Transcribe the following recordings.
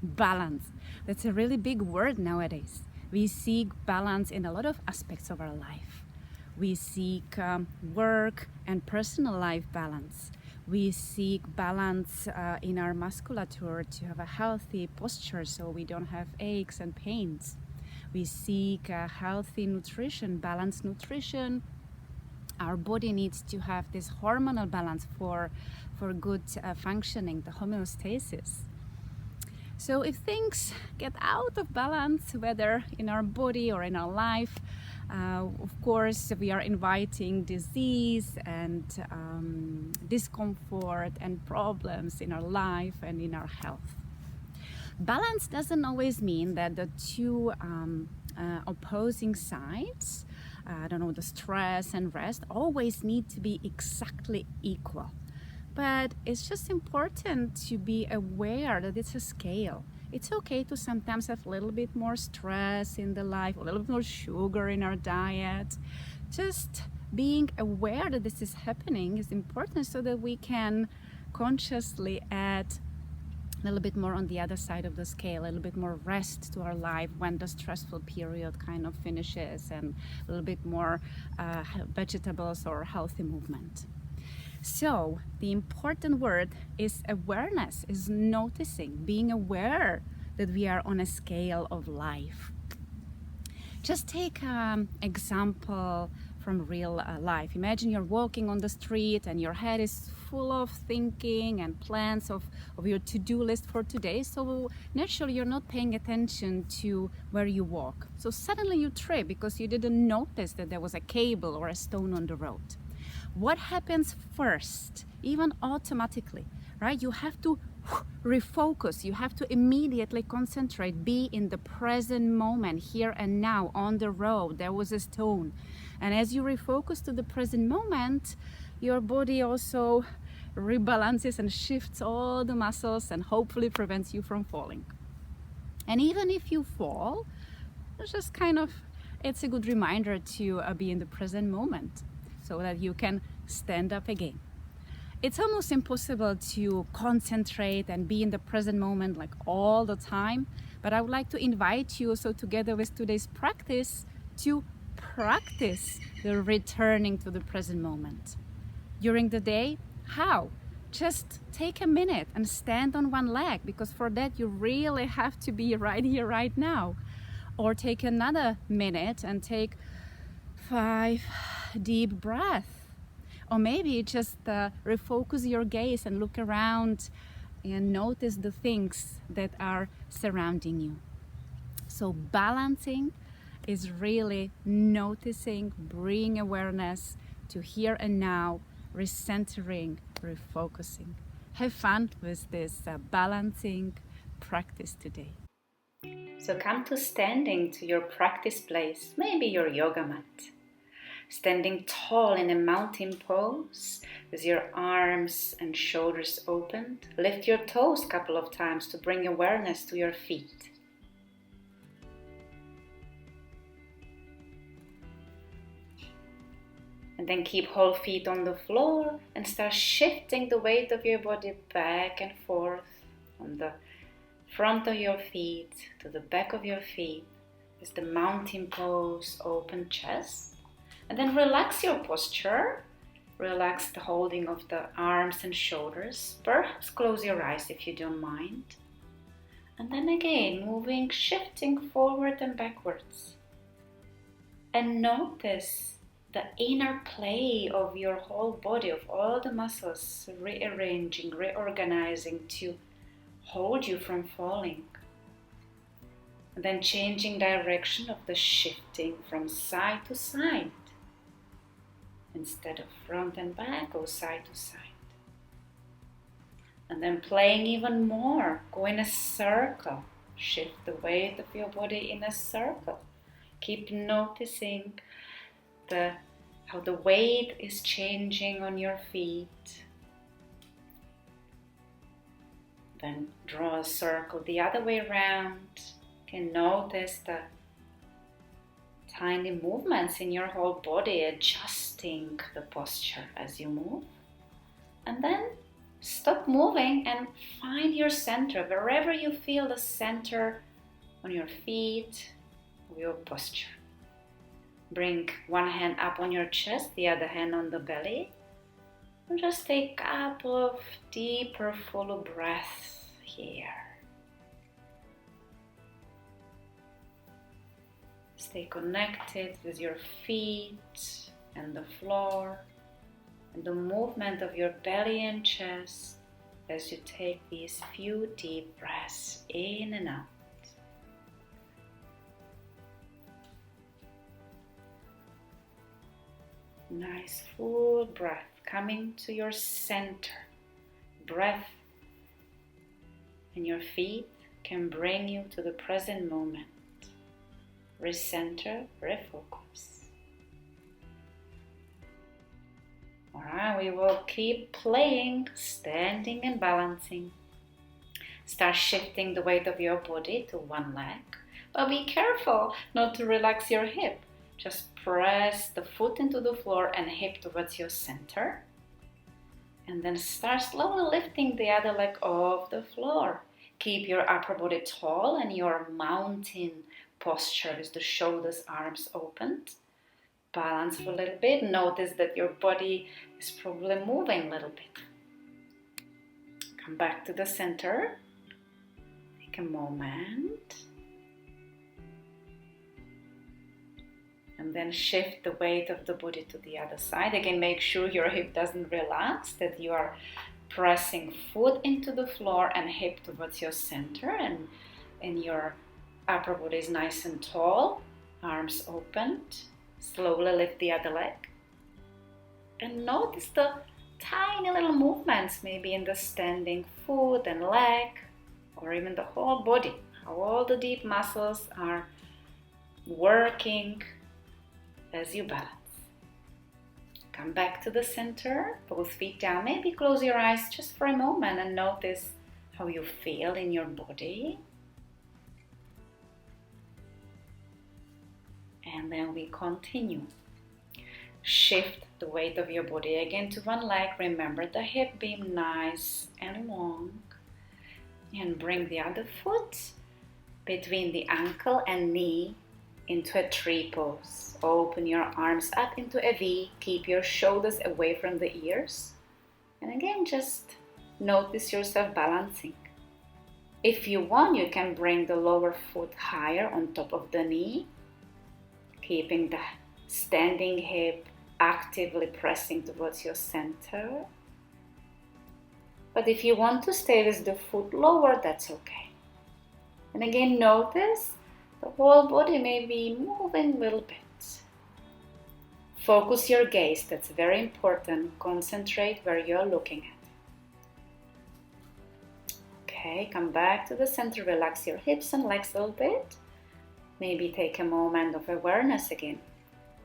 Balance. That's a really big word nowadays. We seek balance in a lot of aspects of our life. We seek work and personal life balance. We seek balance in our musculature to have a healthy posture so we don't have aches and pains. We seek healthy nutrition, balanced nutrition. Our body needs to have this hormonal balance for good functioning, the homeostasis. So if things get out of balance, whether in our body or in our life, of course, we are inviting disease and discomfort and problems in our life and in our health. Balance doesn't always mean that the two opposing sides, the stress and rest, always need to be exactly equal. But it's just important to be aware that it's a scale. It's okay to sometimes have a little bit more stress in the life, a little bit more sugar in our diet. Just being aware that this is happening is important so that we can consciously add a little bit more on the other side of the scale, a little bit more rest to our life when the stressful period kind of finishes, and a little bit more vegetables or healthy movement. So the important word is awareness, is noticing, being aware that we are on a scale of life. Just take an example from real life. Imagine you're walking on the street and your head is full of thinking and plans of your to-do list for today. So naturally you're not paying attention to where you walk. So suddenly you trip because you didn't notice that there was a cable or a stone on the road. What happens first, even automatically, right? You have to refocus. You have to immediately concentrate, be in the present moment, here and now. On the road there was a stone, and as you refocus to the present moment, your body also rebalances and shifts all the muscles and hopefully prevents you from falling. And even if you fall, it's a good reminder to be in the present moment so that you can stand up again. It's almost impossible to concentrate and be in the present moment like all the time, but I would like to invite you, so together with today's practice, to practice the returning to the present moment. During the day, how? Just take a minute and stand on one leg, because for that you really have to be right here, right now. Or take another minute and take 5 deep breaths. Or maybe just refocus your gaze and look around and notice the things that are surrounding you. So balancing is really noticing, bringing awareness to here and now, recentering, refocusing. Have fun with this balancing practice today. So come to standing to your practice place, maybe your yoga mat. Standing tall in a mountain pose with your arms and shoulders opened. Lift your toes a couple of times to bring awareness to your feet. And then keep whole feet on the floor and start shifting the weight of your body back and forth from the front of your feet to the back of your feet with the mountain pose, open chest. And then relax your posture, relax the holding of the arms and shoulders. Perhaps close your eyes if you don't mind. And then again, moving, shifting forward and backwards. And notice the inner play of your whole body, of all the muscles, rearranging, reorganizing to hold you from falling. And then changing direction of the shifting from side to side. Instead of front and back, go side to side. And then playing even more, go in a circle. Shift the weight of your body in a circle. Keep noticing how the weight is changing on your feet. Then draw a circle the other way around. You can notice the tiny movements in your whole body, adjusting the posture as you move. And then Stop moving and find your center, wherever you feel the center on your feet or your posture. Bring one hand up on your chest, the other hand on the belly. And just take a couple of deeper, full breaths here. Stay connected with your feet and the floor and the movement of your belly and chest as you take these few deep breaths in and out. Nice full breath coming to your center. Breath and your feet can bring you to the present moment. Recenter, refocus. Alright, we will keep playing, standing and balancing. Start shifting the weight of your body to one leg, but be careful not to relax your hip. Just press the foot into the floor and hip towards your center. And then start slowly lifting the other leg off the floor. Keep your upper body tall and your mountain posture with the shoulders, arms opened. Balance for a little bit. Notice that your body is probably moving a little bit. Come back to the center. Take a moment. And then shift the weight of the body to the other side. Again, make sure your hip doesn't relax, that you are pressing foot into the floor and hip towards your center, and your upper body is nice and tall, arms opened. Slowly lift the other leg. And notice the tiny little movements, maybe in the standing foot and leg, or even the whole body, how all the deep muscles are working as you balance. Come back to the center, both feet down. Maybe close your eyes just for a moment and notice how you feel in your body. And then we continue. Shift the weight of your body again to one leg. Remember the hip beam nice and long. And bring the other foot between the ankle and knee into a tree pose. Open your arms up into a V. Keep your shoulders away from the ears. And again, just notice yourself balancing. If you want, you can bring the lower foot higher on top of the knee, keeping the standing hip actively pressing towards your center. But if you want to stay with the foot lower, that's okay. And again, notice the whole body may be moving a little bit. Focus your gaze, that's very important. Concentrate where you're looking at. Okay, come back to the center, relax your hips and legs a little bit. Maybe take a moment of awareness again.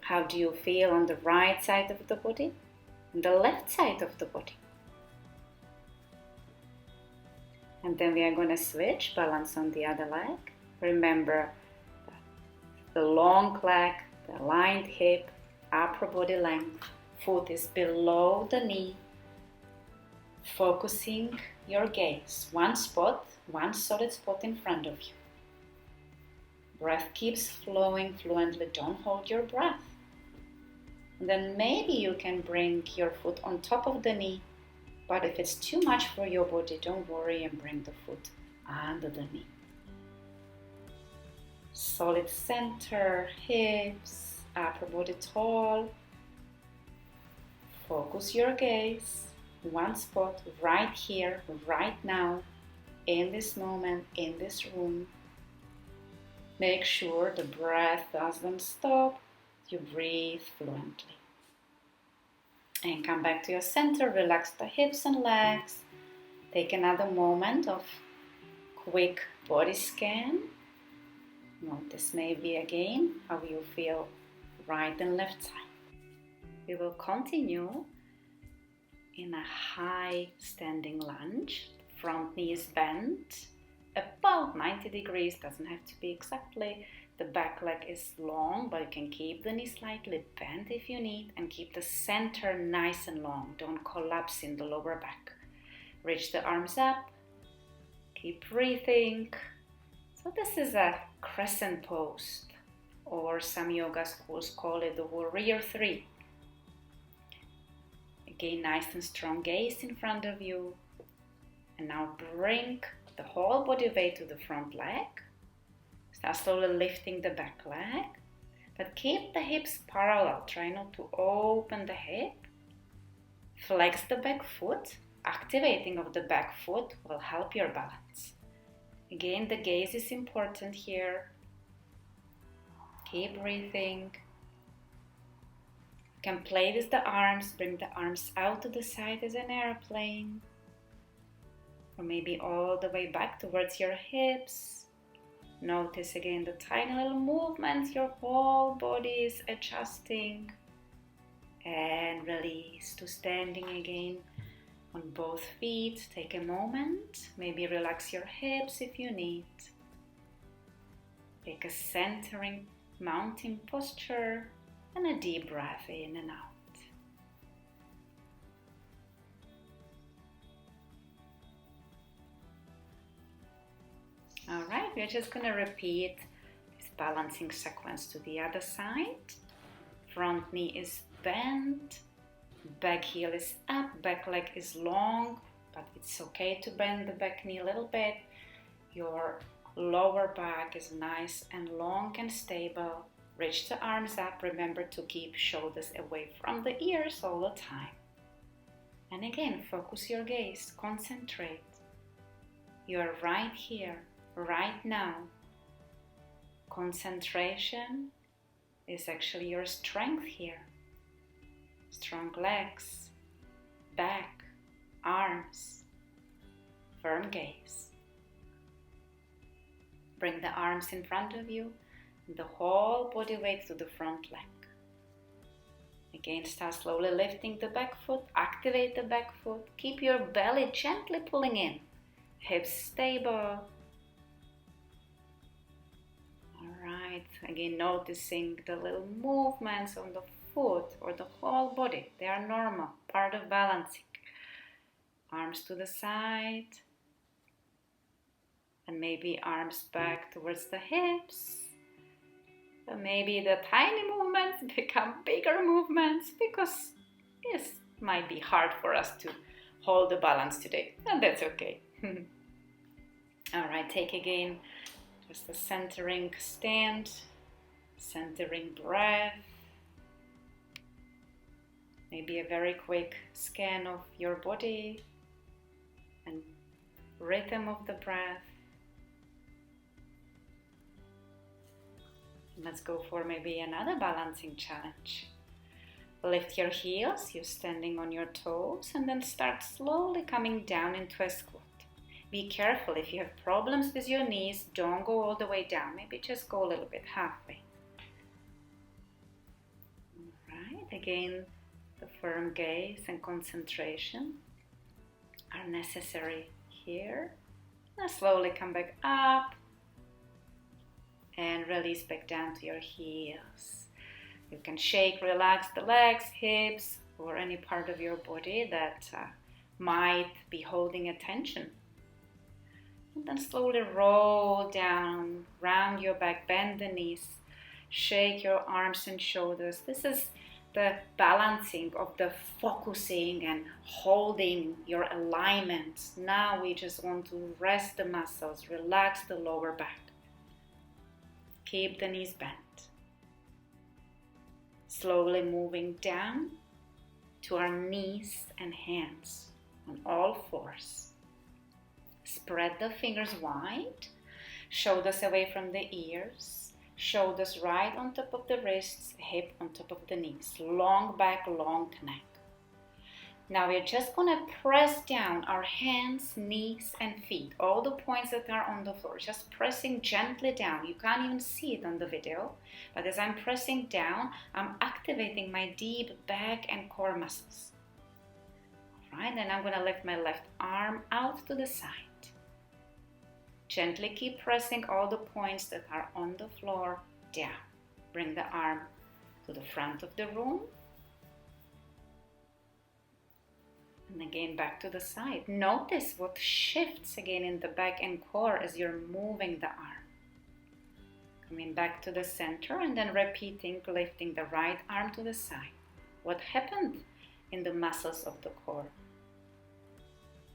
How do you feel on the right side of the body and the left side of the body? And then we are going to switch, balance on the other leg. Remember the long leg, the aligned hip, upper body length, foot is below the knee. Focusing your gaze, one spot, one solid spot in front of you. Breath keeps flowing fluently, don't hold your breath. And then maybe you can bring your foot on top of the knee, but if it's too much for your body, don't worry and bring the foot under the knee. Solid center, hips, upper body tall. Focus your gaze, one spot right here, right now, in this moment, in this room. Make sure the breath doesn't stop. You breathe fluently. And come back to your center. Relax the hips and legs. Take another moment of quick body scan. Notice maybe again how you feel right and left side. We will continue in a high standing lunge. Front knee is bent about 90 degrees, doesn't have to be exactly. The back leg is long, but you can keep the knee slightly bent if you need, and keep the center nice and long. Don't collapse in the lower back. Reach the arms up. Keep breathing. So this is a crescent pose, or some yoga schools call it the warrior three. Again, nice and strong gaze in front of you. And now bring the whole body weight to the front leg. Start slowly lifting the back leg, but keep the hips parallel. Try not to open the hip. Flex the back foot. Activating of the back foot will help your balance. Again, the gaze is important here. Keep breathing. You can play with the arms. Bring the arms out to the side as an airplane. Or maybe all the way back towards your hips. Notice again the tiny little movements. Your whole body is adjusting. And release to standing again on both feet. Take a moment. Maybe relax your hips if you need. Take a centering mountain posture and a deep breath in and out. Alright, we're just going to repeat this balancing sequence to the other side. Front knee is bent, back heel is up, back leg is long, but it's okay to bend the back knee a little bit. Your lower back is nice and long and stable. Reach the arms up. Remember to keep shoulders away from the ears all the time. And again, focus your gaze, concentrate. You're right here, right now. Concentration is actually your strength here. Strong legs, back, arms, firm gaze. Bring the arms in front of you, and the whole body weight to the front leg. Again, start slowly lifting the back foot, activate the back foot, keep your belly gently pulling in, hips stable. Alright, again noticing the little movements on the foot or the whole body. They are normal, part of balancing. Arms to the side. And maybe arms back towards the hips. But maybe the tiny movements become bigger movements because it might be hard for us to hold the balance today. And that's okay. Alright, take again just a centering stand, centering breath. Maybe a very quick scan of your body and rhythm of the breath. Let's go for maybe another balancing challenge. Lift your heels, you're standing on your toes, and then start slowly coming down into a squat. Be careful, if you have problems with your knees, don't go all the way down. Maybe just go a little bit halfway. Alright, again, the firm gaze and concentration are necessary here. Now slowly come back up and release back down to your heels. You can shake, relax the legs, hips, or any part of your body that might be holding attention. And then slowly roll down, round your back, bend the knees, shake your arms and shoulders. This is the balancing of the focusing and holding your alignment. Now we just want to rest the muscles, relax the lower back. Keep the knees bent. Slowly moving down to our knees and hands on all fours. Spread the fingers wide, shoulders away from the ears, shoulders right on top of the wrists, hip on top of the knees, long back, long neck. Now we're just going to press down our hands, knees and feet, all the points that are on the floor, just pressing gently down. You can't even see it on the video, but as I'm pressing down, I'm activating my deep back and core muscles. All right, then I'm going to lift my left arm out to the side. Gently keep pressing all the points that are on the floor down. Bring the arm to the front of the room. And again, back to the side. Notice what shifts again in the back and core as you're moving the arm. Coming back to the center and then repeating, lifting the right arm to the side. What happened in the muscles of the core?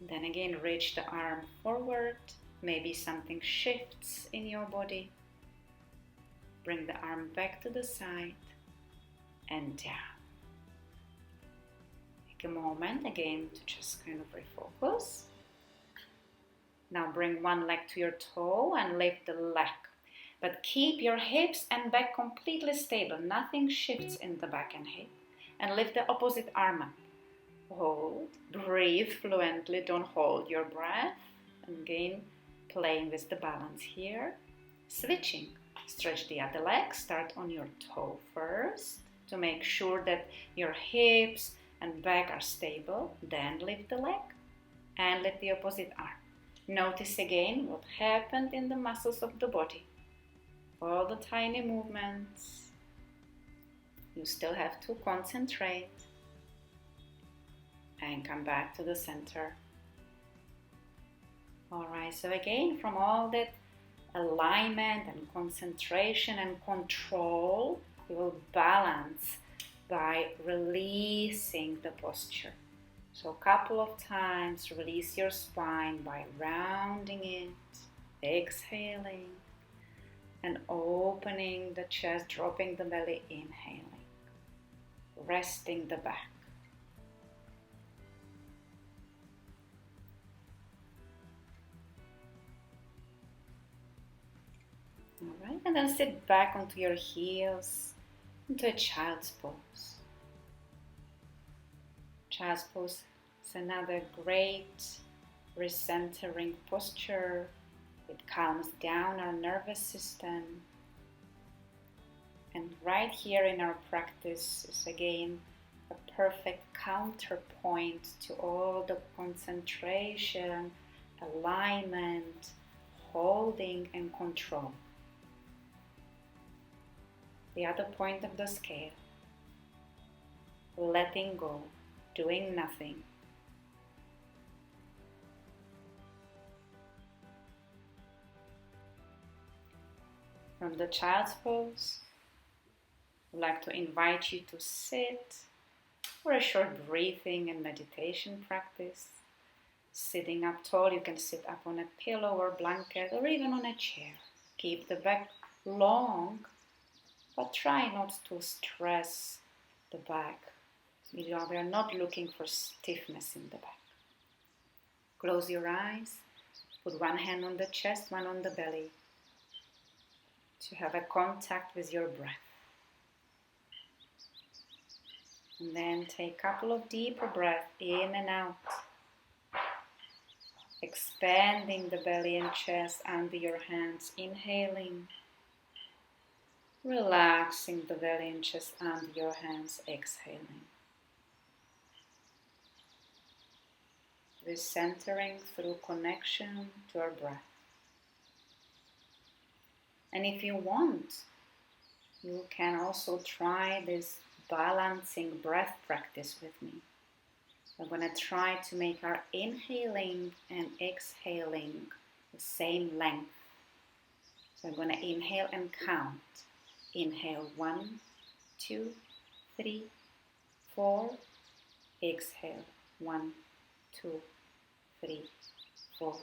Then again, reach the arm forward. Maybe something shifts in your body. Bring the arm back to the side and down. Take a moment again to just kind of refocus. Now bring one leg to your toe and lift the leg. But keep your hips and back completely stable. Nothing shifts in the back and hip. And lift the opposite arm up. Hold, breathe fluently, don't hold your breath. And again, playing with the balance here. Switching, stretch the other leg, start on your toe first to make sure that your hips and back are stable. Then lift the leg and lift the opposite arm. Notice again what happened in the muscles of the body. All the tiny movements. You still have to concentrate. And come back to the center. Alright, so again, from all that alignment and concentration and control, you will balance by releasing the posture. So a couple of times, release your spine by rounding it, exhaling, and opening the chest, dropping the belly, inhaling, resting the back. Alright, and then sit back onto your heels into a child's pose. Child's pose is another great recentering posture. It calms down our nervous system. And right here in our practice is again a perfect counterpoint to all the concentration, alignment, holding and control. The other point of the scale, letting go, doing nothing. From the child's pose, I'd like to invite you to sit for a short breathing and meditation practice. Sitting up tall, you can sit up on a pillow or blanket or even on a chair. Keep the back long, but try not to stress the back. We are not looking for stiffness in the back. Close your eyes. Put one hand on the chest, one on the belly, to have a contact with your breath. And then take a couple of deeper breaths in and out. Expanding the belly and chest under your hands, inhaling. Relaxing the belly and chest under your hands, exhaling. Recentering through connection to our breath. And if you want, you can also try this balancing breath practice with me. We're going to try to make our inhaling and exhaling the same length. So I'm going to inhale and count. Inhale 1, 2, 3, 4. Exhale 1, 2, 3, 4.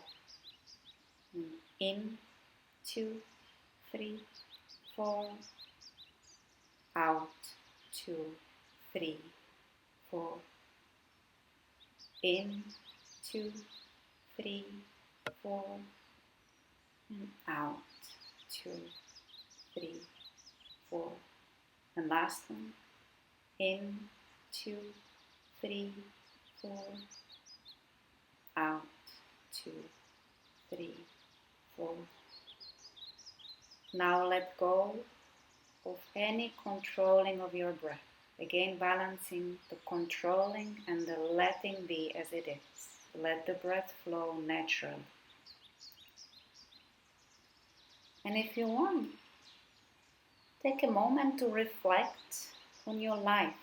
In, 2, 3, 4. Out, 2, 3, 4. In, 2, 3, 4. And out, 2, 3, 4. And last one. In, 2, 3, 4. Out, 2, 3, 4. Now let go of any controlling of your breath. Again, balancing the controlling and the letting be as it is. Let the breath flow naturally. And if you want, take a moment to reflect on your life.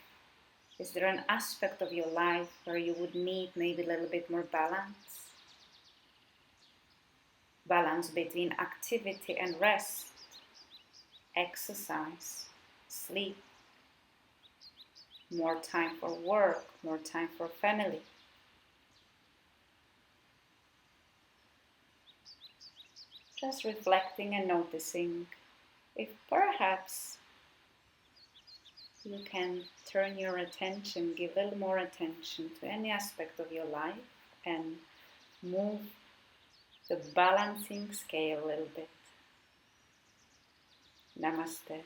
Is there an aspect of your life where you would need maybe a little bit more balance? Balance between activity and rest, exercise, sleep, more time for work, more time for family. Just reflecting and noticing if perhaps you can turn your attention, give a little more attention to any aspect of your life and move the balancing scale a little bit. Namaste.